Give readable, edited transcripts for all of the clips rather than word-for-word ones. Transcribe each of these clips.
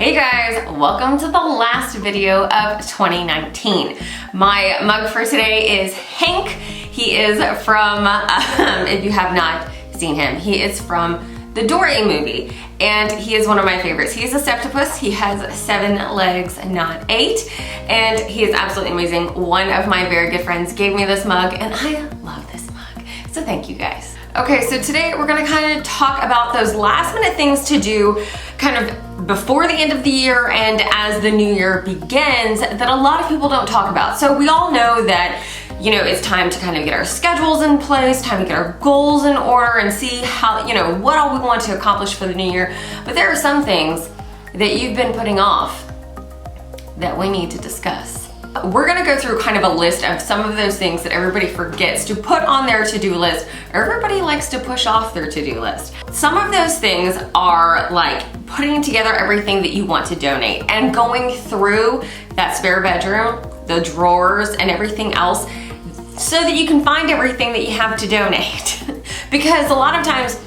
Hey guys, welcome to the last video of 2019. My mug for today is Hank. He is from, if you have not seen him, he is from the Dory movie, and he is one of my favorites. He is a septopus. He has 7 legs, not 8, and he is absolutely amazing. One of my very good friends gave me this mug, and I love this mug, so thank you guys. Okay, so today we're gonna kind of talk about those last minute things to do kind of before the end of the year and as the new year begins that a lot of people don't talk about. So we all know that, you know, it's time to kind of get our schedules in place, time to get our goals in order and see how, you know, what all we want to accomplish for the new year. But there are some things that you've been putting off that we need to discuss. We're gonna go through kind of a list of some of those things that everybody forgets to put on their to-do list, or everybody likes to push off their to-do list. Some of those things are like putting together everything that you want to donate and going through that spare bedroom, the drawers and everything else so that you can find everything that you have to donate. Because a lot of times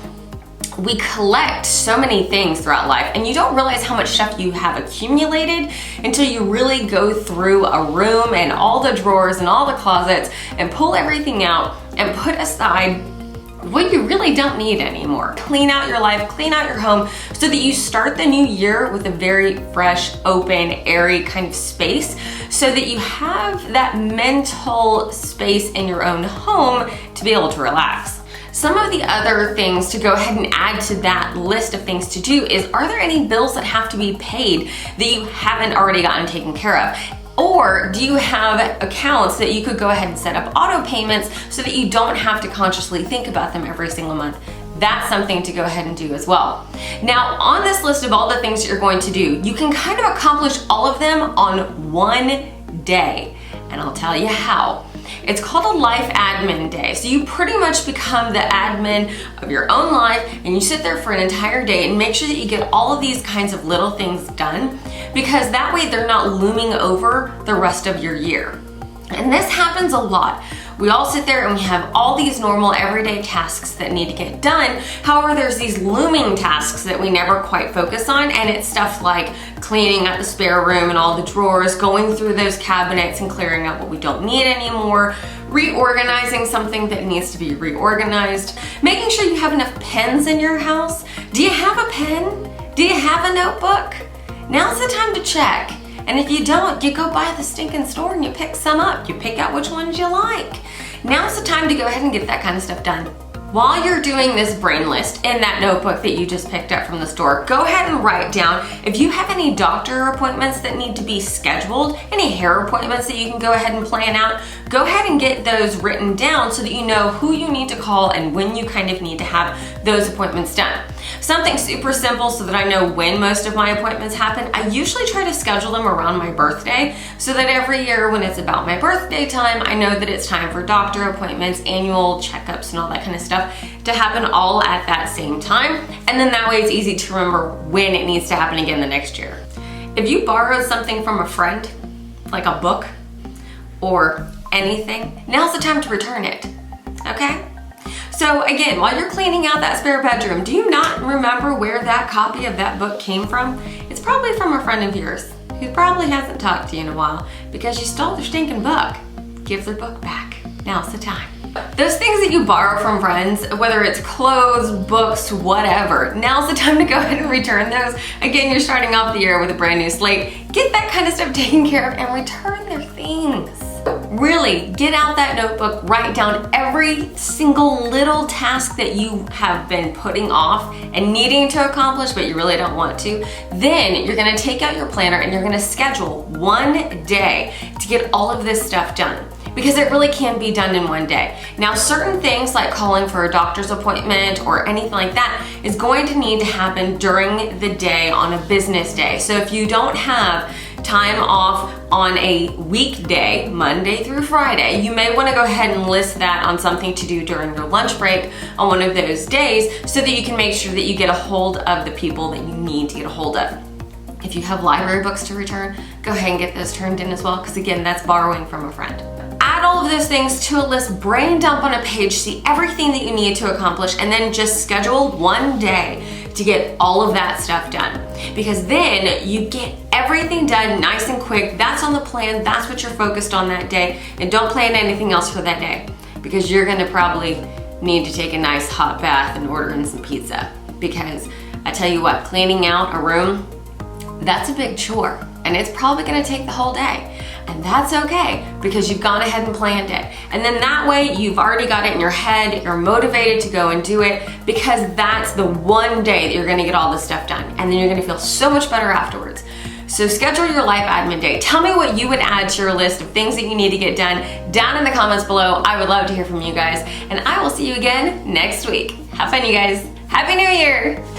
we collect so many things throughout life and you don't realize how much stuff you have accumulated until you really go through a room and all the drawers and all the closets and pull everything out and put aside what you really don't need anymore. Clean out your life, clean out your home so that you start the new year with a very fresh, open, airy kind of space so that you have that mental space in your own home to be able to relax. Some of the other things to go ahead and add to that list of things to do is, are there any bills that have to be paid that you haven't already gotten taken care of? Or do you have accounts that you could go ahead and set up auto payments so that you don't have to consciously think about them every single month? That's something to go ahead and do as well. Now, on this list of all the things that you're going to do, you can kind of accomplish all of them on one day, and I'll tell you how. It's called a life admin day. So you pretty much become the admin of your own life and you sit there for an entire day and make sure that you get all of these kinds of little things done, because that way they're not looming over the rest of your year. And this happens a lot. We all sit there and we have all these normal everyday tasks that need to get done. However, there's these looming tasks that we never quite focus on, and it's stuff like cleaning out the spare room and all the drawers, going through those cabinets and clearing out what we don't need anymore, reorganizing something that needs to be reorganized, making sure you have enough pens in your house. Do you have a pen? Do you have a notebook? Now's the time to check. And if you don't, you go by the stinking store and you pick some up. You pick out which ones you like. Now's the time to go ahead and get that kind of stuff done. While you're doing this brain list in that notebook that you just picked up from the store, go ahead and write down if you have any doctor appointments that need to be scheduled, any hair appointments that you can go ahead and plan out, go ahead and get those written down so that you know who you need to call and when you kind of need to have those appointments done. Something super simple so that I know when most of my appointments happen, I usually try to schedule them around my birthday so that every year when it's about my birthday time, I know that it's time for doctor appointments, annual checkups and all that kind of stuff to happen all at that same time. And then that way it's easy to remember when it needs to happen again the next year. If you borrowed something from a friend, like a book or anything, now's the time to return it, okay? So again, while you're cleaning out that spare bedroom, do you not remember where that copy of that book came from? It's probably from a friend of yours who probably hasn't talked to you in a while because you stole their stinking book. Give their book back. Now's the time. Those things that you borrow from friends, whether it's clothes, books, whatever, now's the time to go ahead and return those. Again, you're starting off the year with a brand new slate. Get that kind of stuff taken care of and return their things. Really, get out that notebook, write down every single little task that you have been putting off and needing to accomplish, but you really don't want to. Then you're gonna take out your planner and you're gonna schedule one day to get all of this stuff done, because it really can be done in one day. Now, certain things like calling for a doctor's appointment or anything like that is going to need to happen during the day on a business day. So if you don't have time off on a weekday, Monday through Friday, you may want to go ahead and list that on something to do during your lunch break on one of those days so that you can make sure that you get a hold of the people that you need to get a hold of. If you have library books to return, go ahead and get those turned in as well, because again, that's borrowing from a friend. Add all of those things to a list, brain dump on a page, see everything that you need to accomplish, and then just schedule one day to get all of that stuff done. Because then you get everything done nice and quick. That's on the plan, that's what you're focused on that day, and don't plan anything else for that day, because you're gonna probably need to take a nice hot bath and order in some pizza. Because I tell you what, cleaning out a room, that's a big chore, and it's probably gonna take the whole day. And that's okay, because you've gone ahead and planned it. And then that way you've already got it in your head, you're motivated to go and do it, because that's the one day that you're gonna get all this stuff done. And then you're gonna feel so much better afterwards. So schedule your life admin day. Tell me what you would add to your list of things that you need to get done down in the comments below. I would love to hear from you guys. And I will see you again next week. Have fun, you guys. Happy New Year!